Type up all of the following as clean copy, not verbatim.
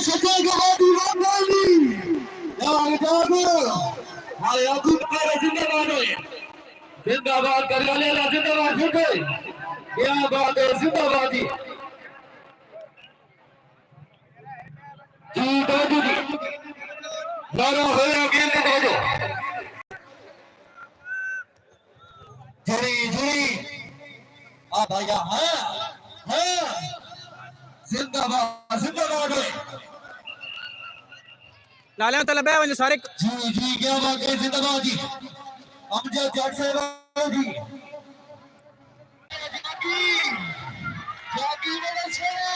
सके गवादी वाली यार जागो हाय अबू बकर जिंदाबाद है जिंदाबाद करवाले ला जिंदाबाद फिर क्या बात है जिंदाबादी जी बाजू जी लारा होया गेंद बाजू जुड़ी जुड़ी आ भैया हाँ जिंदाबाद जिंदाबाद लाले तो लबे वंज सारे जी क्या बात है जिंदाबाद जी अमजद जट साहब जी जागी वाला छोरा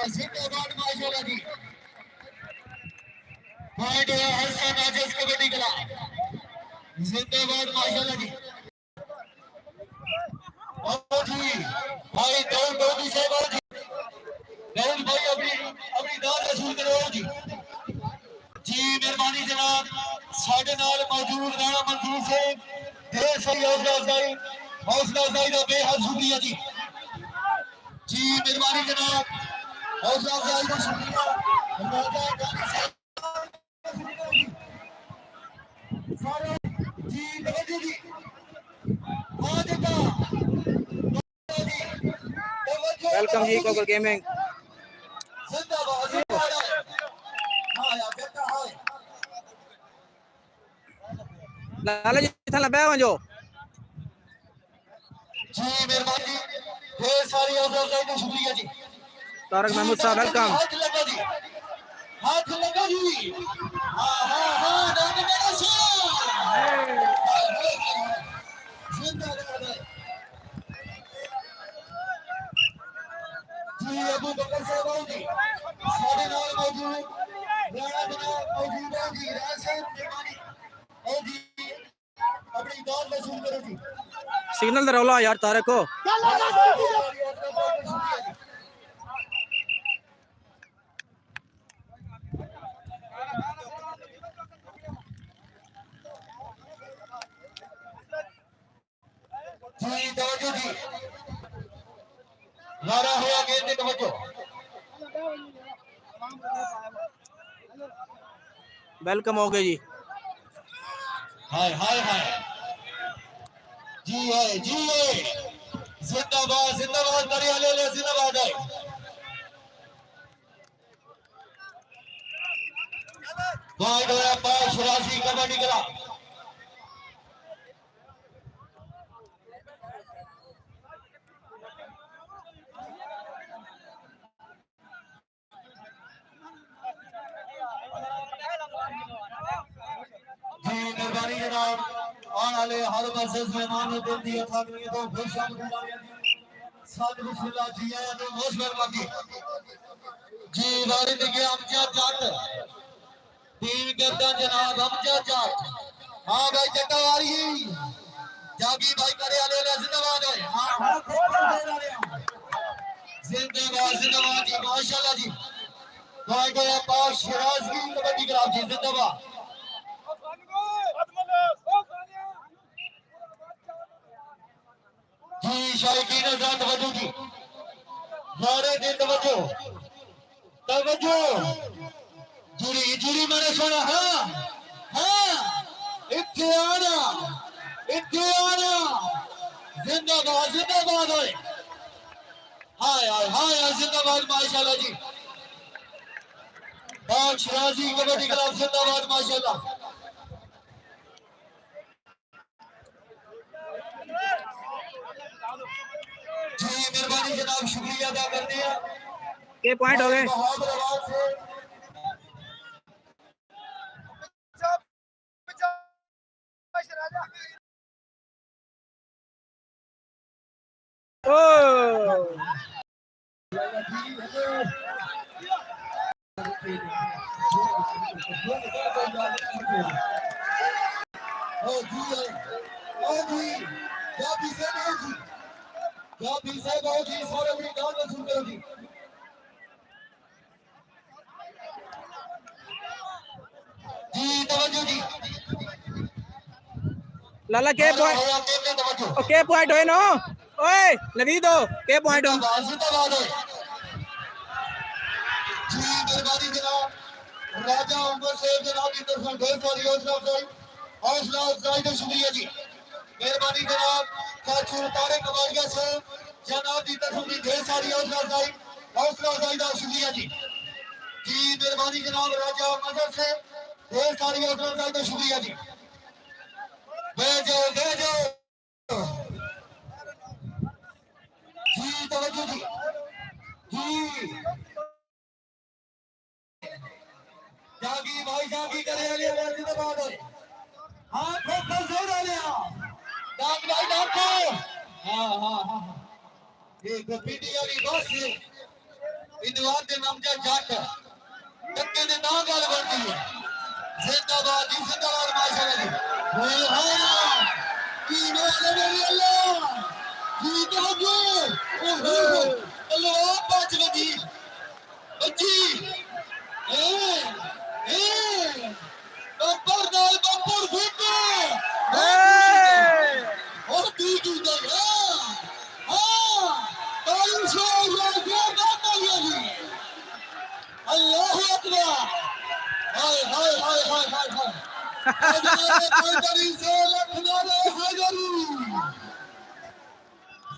जिंदाबाद माशाल्लाह जी पॉइंट है हसन आजिज कबड्डी क्लब जिंदाबाद माशाल्लाह जी और जी भाई दौड़ मोदी साहब जी दौड़ भाई अपनी दाद वसूल करो जी जी मेहरबानी जनाब साडे नाल मौजूद राणा मंसूर से ढेर सारी हौसला अफजाई का बेहद शुक्रिया जी जी मेहरबानी जनाब हौसला अफजाई का शुक्रिया जी तवज्जो जी वेलकम जी कोकल गेमिंग लाले जी था लबे वंजो जी मेहरबानी ढेर सारी हौसला का शुक्रिया जी तारक महमूद साहब वेलकम हाथ लगा जी हां डांग मेरा जिंदाबाद जी अबू बकर साहब जी साडे नाल मौजूद राणा जनाब मौजूद है जी राज साहब मेहरबानी और जी अपनी दाद वसूल करो जी सिग्नल दे रौला यार तारक को जी तवज्जो जी लारा होया गेंद की तवज्जो वेलकम हो गए जी हाय हाय हाय जी है जिंदाबाद जिंदाबाद बरियाले ले जिंदाबाद है भाई दोया पास शरासी कबड्डी क्लब जी मेहरबानी जनाब आने वाले हर वर्सेस मेहमान ने दिल दी अकादमी तो खुश साथ बिस्मिल्लाह जी आया तो मोस्ट वेलकम जी वारी दिखे अमजद जट टीम कैप्टन जनाब अमजद जट हां भाई जट्टा वारी जागी भाई करे वाले जिंदाबाद है हां जिंदाबाद जिंदाबाद जी माशाल्लाह जी भाई को पास शिराज की कबड्डी क्लब जी जिंदाबाद जी शायकीन हज़रात तवज्जो जी नारे दे तवज्जो तवज्जो जुड़ी जुड़ी मैंने सुना हाँ इत्थे आना जिंदाबाद जिंदाबाद है हाय जिंदाबाद माशाल्लाह जी और शिराजी कबड्डी क्लब जिंदाबाद माशाल्लाह जी मेहरबानी जनाब शुक्रिया अदा करते हैं के पॉइंट हो गए लाला के पॉइंट होए ना ओए लगी दो के पॉइंट हो जी मेहरबानी जनाब राजा उमर साहब जनाब की तरफ से ढेर सारी हौसला अफजाई का शुक्रिया जी मेहरबानी जनाब चाचू तारे कमारिया साहब जनाब की तरफ से ढेर सारी हौसला अफजाई का शुक्रिया जी जी मेहरबानी जनाब राजा उमर से ढेर सारी हौसला अफजाई का शुक्रिया जी भेजो जी तवज्जो जी जी जागी भाई जागी करे जिंदाबाद हाँ ठोकर जोर डाले डाक भाई डाक हाँ ये पीटी वाली बस इदवार के नाम जा जट टक्के ने ना गल बनती है जिंदाबाद माशाल्लाह जी की नाम मेरी अल्लाह जी तवज्जो अल्लाह पांच बजी बच्ची बम्पर नाल बम्पर फूटो और की गई हां ताली से अल्लाह अकबर हाय हाय हाय हाय हाय हाय कोई से लखनऊ हैदरी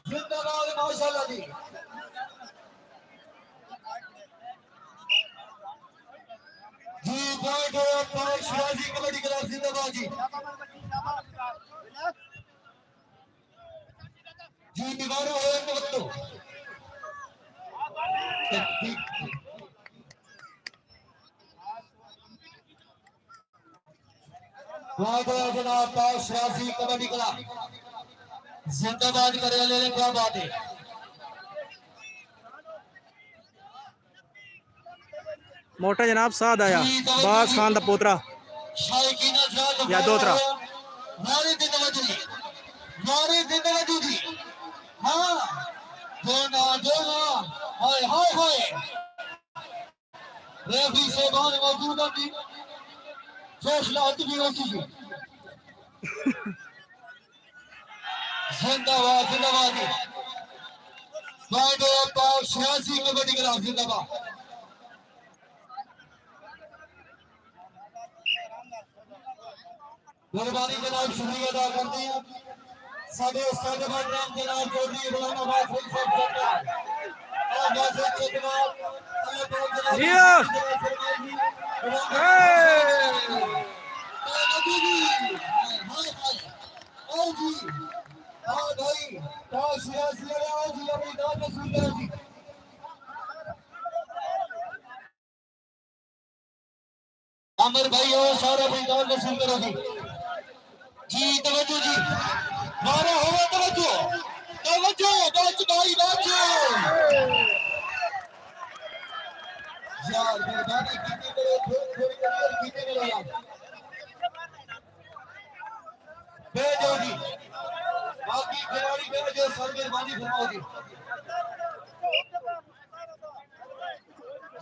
जिंदाबाद माशाल्लाह जी जी पॉइंट हो पाक शिराजी कबड्डी क्लब जिंदाबाद जी निवारो है तो पॉइंट हो जनाब पाक शिराजी कबड्डी क्लब जिंदाबाद करे ले क्या बात है मोटा जनाब साद आया बास खान दा पोतरा या दोतरा मारे दिन वजू जी हां दोना हाय हाय हाय रेफरी साहब मौजूद हैं जी फैसला भी हो चुकी जिंदाबाद बाडो पाव 86 कबड्डी क्लब जिंदाबाद मेहरबानी जनाब शुक्रिया अदा करते हैं साडे उस्ताद नाम जनाब चौधरी गुलाम अब्बास साहब सरकार और जैसे कि जनाब अमर भाई और सारा मैदान में सुन करो जी तवज्जो जी नारा होगा तवज्जो बच भाई बच यार मेहरबानी कीती करो थोड़ी करियर कीते करो यार भेजो जी बाकी खिलाड़ी भेजो सर मेहरबानी फरमाओ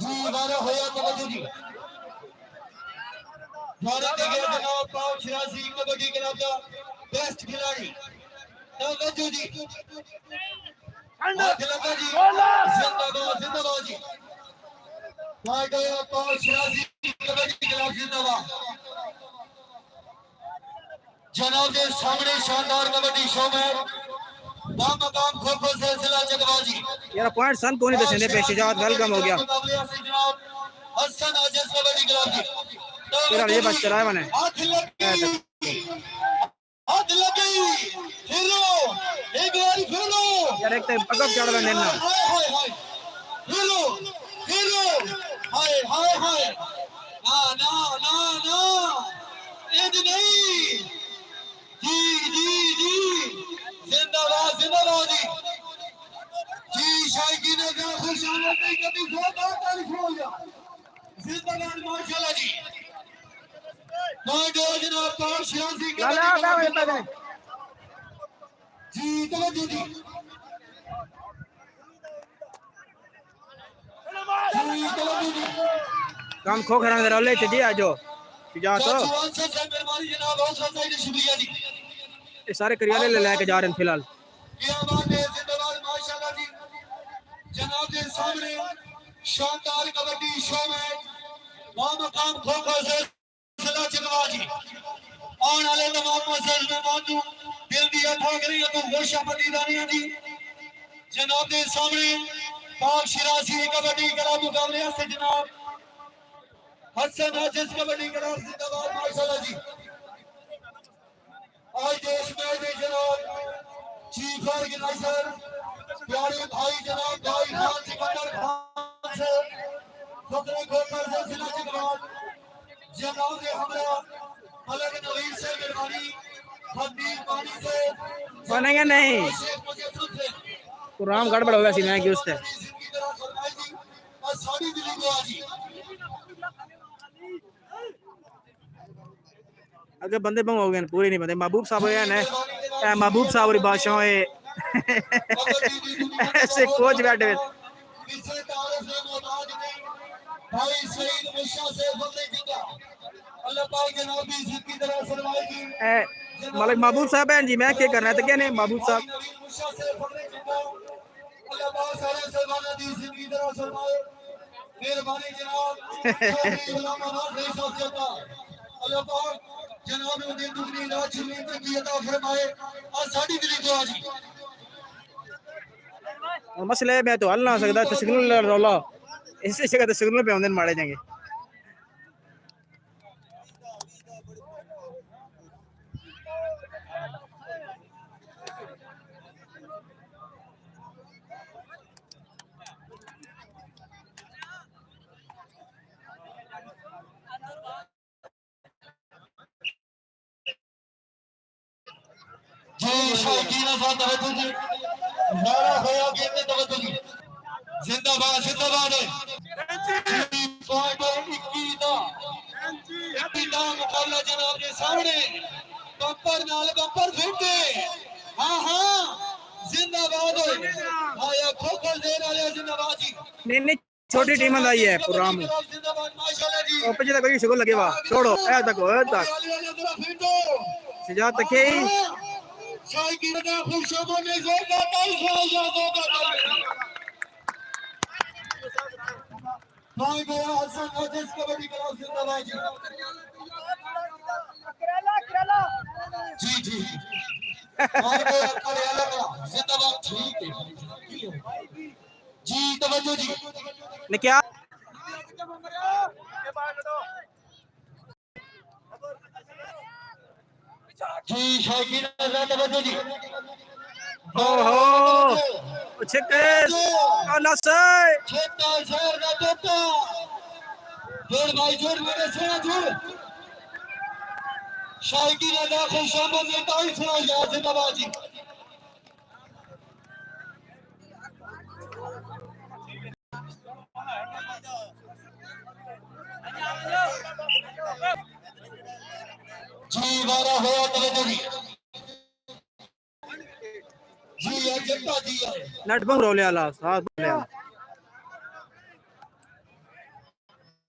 जी नारा होया तवज्जो जी भारत के जनाब पाव 86 कबड्डी क्लब का बेस्ट खिलाड़ी तवज्जो जी जिंदाबाद जिंदाबाद जी पाव 86 कबड्डी क्लब जिंदाबाद जनाब के सामने शानदार कबड्डी शो में बामकाम खो-खो सिलसिला चकबाजी यार पॉइंट सन को नहीं दसने पे शिजात वेलकम हो गया हसन आजिज कबड्डी क्लब जी तेरा ये बच चला है मैंने हाथ लगी फिरो एक बार फिरो यार एक तक पकड़ चढ़ रहा है ना फिरो हाय हाय हाय ना ये नहीं जी जिंदाबाद जी शायकी ने क्या खुशामद नहीं कभी जोरदार तारीफ हो गया जिंदाबाद माशाल्लाह जी जनाब पाव 86 जी तवज्जो जी काम खो खराब जरा ले चढ़ी आ जो शिजात मेहरबानी जनाब बहुत शुक्रिया जी ये सारे करियाले ले लेके जा रहे हैं फिलहाल क्या बात है जिंदाबाद माशाल्लाह जी जनाब के सामने शानदार कबड्डी शो में बामकाम खो-खो से सिला चिनवा जी आने वाले तमाम मौजूद मेहमान को दिल दी अथा करिए तो खुशामदी दानिया जी जनाब के सामने पाक शिराजी कबड्डी कला मुकाबले से जनाब हसन आजिज कबड्डी कला जिंदाबाद माशाल्लाह जी आज देश में जनाब चीफ ऑर्गेनाइजर प्यारे भाई जनाब भाई खान सिकंदर खान से फकरे गोकर से जिला चिकवाल जनाब के हमरा अलग नवीन से मेहरबानी हबीब पानी से बनेंगे नहीं प्रोग्राम गड़बड़ हो गया सी मैं कि उससे साड़ी दिली को आज अगर बंदे बंग हो गए पूरे नहीं बंदे महबूब साहब है ना महबूब साहब और बादशाह है ऐसे कोच बैठे हुए भाई सईद मुशा से फतेह जिंदा अल्लाह पाक जनाब की इज्जत की तरह फरमाएगी मलिक महबूब साहब हैं जी मैं क्या करना है तो क्या नहीं महबूब साहब मुशा से फतेह जिंदा अल्लाह पाक सारे सलमाना की इज्जत की तरह फरमाए मेहरबानी जनाब गुलाम अहमद नहीं सोच जाता अल्लाह पाक जनाब ने दिन दुगनी रात छुनी की अता फरमाए आज साडी दिली दुआ जी मसले मैं तो हल ना सकता तो सिग्नल रौला इससे जगह तो सिग्नल पे आंदे मारे जाएंगे जी शायकीन आजाद तवज्जो जी नारा होया गेम में तवज्जो जी जिंदाबाद जिंदाबाद पॉइंट 21 दा मुकाबला जनाब के सामने बम्पर नाल बम्पर फिरते हां हां जिंदाबाद आया खोखल देने वाले जिंदाबाद जी नहीं छोटी टीम आई है प्रोग्राम में जिंदाबाद माशाल्लाह जी और पीछे तक कोई शुगर लगे वाह छोड़ो ऐ तक सजा तक ही शायकीन का खुशबू ने जोरदार भाई मेरा हसन आजिज कबड्डी क्लब जिंदाबाद जी जी भाई मेरा करेला का जिंदाबाद ठीक है जी तवज्जो जी ने क्या जी शायकीन आजाद तवज्जो जी ओहो छक्के नसै छक्का शहर का तोता जोड़ भाई जोड़ मेरे सेना जोड़ शायकीन आजाद खुशामद ने ताई सुना याद जिंदाबाद जी जी वारा होया तवज्जो जी जी ये जट्टा जी है नट बंग रोले वाला साथ बोले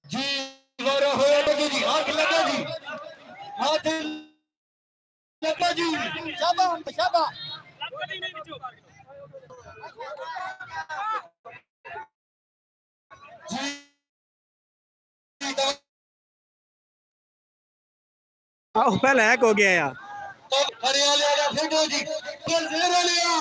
जी वारा होया तवज्जो जी हाथ लगा जी हाथ लगा जी शाबाश शाबाश जी आओ पहले हैक हो गया यार तो हरियाणा का फोटो जी पर जेरो लिया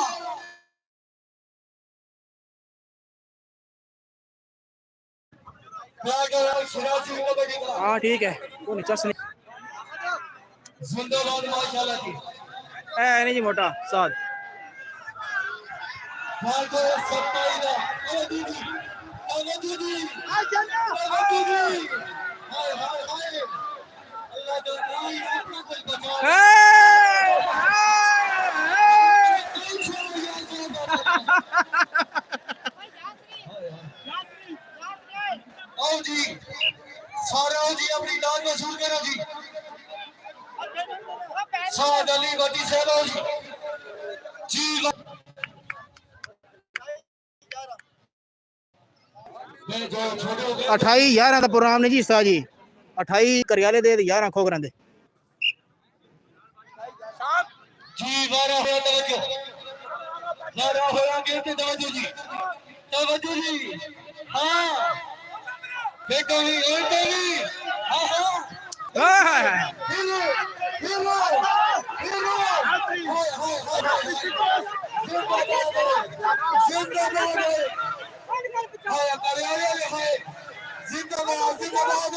हाँ ठीक है वो नीचा से जिंदाबाद माशाल्लाह जी ए नहीं जी मोटा साथ मार को सत्ताई दा अरे दीदी दीदी हाय हाय हाय अल्लाह तो नहीं अपना कुछ बचा आओ जी सारे आओ जी अपनी दाद वसूल करो जी साद अली वडी साहब आओ जी मैं जो छोटे हो गए 28 11 ਦਾ ਪ੍ਰੋਗਰਾਮ ਨਹੀਂ ਜੀ ਹਿੱਸਾ ਜੀ 28 ਕਰਿਆਲੇ ਦੇ 11 ਖੋਗਰਾਂ ਦੇ जी वारा हो तवज्जो वारा होया के तवज्जो जी हाँ देखो भी और तो भी हाँ हाँ हाय हीरो हीरो हीरो हाय हाय हाय जिंदाबाद हाय करियाले हाय जिंदाबाद जिंदाबाद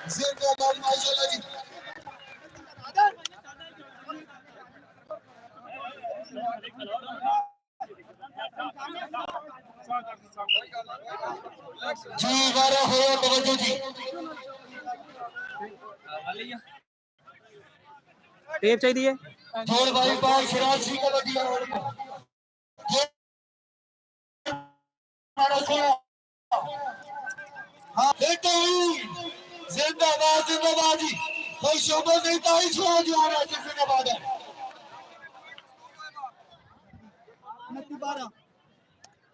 जिंदाबाद माशाल्लाह जी जी वारा हो तवज्जो जी टेप चाहिए जोड़ भाई पास सिराज सिंह कबड्डी और हाँ बेटे जिंदाबाद जिंदाबाद जी कोई शोभा नहीं था इस बार जो आ रहा है जिंदाबाद है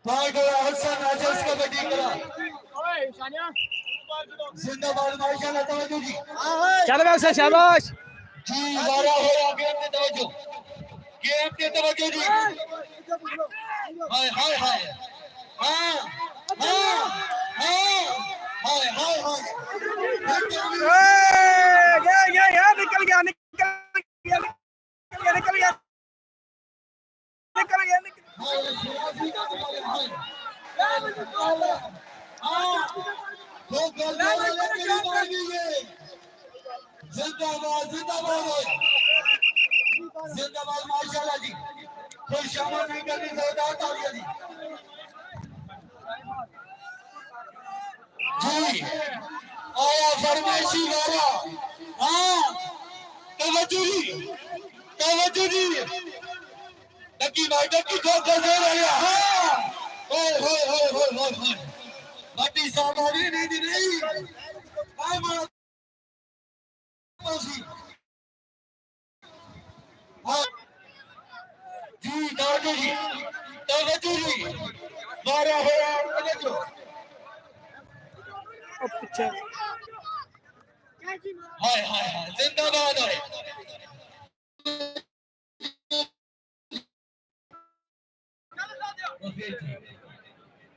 भाई गया हसन अजस कबड्डी करा जिंदाबाद माशाल्लाह तवज्जो जी चल वैसे शाबाश जी वारा हो गेम पे तवज्जो जी हाय हाय हाय हाँ हाँ हाँ हाय हाय हाय गया निकल गया निकल गया निकल गया निकल गया जिंदाबाद जिंदाबाद जिंदाबाद माशाल्लाह जी कोई शामिल नहीं करनी जोरदार तालियां जी जी आया फरमाइशी वाला हाँ तवज्जो जी लकी भाई लकी को जोर आया हाँ ओए होए होए होए होए होए बाटी साहबानी नहीं दी नहीं काय मारा जी तवज्जो जी मारा होया तवज्जो पीछे हाय हाय हाय जिंदाबाद है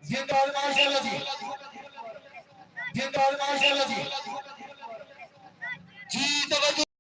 जिंदाबाद माशाल्लाह जी जिंदाबाद माशाल्लाह जी जी तवज्जो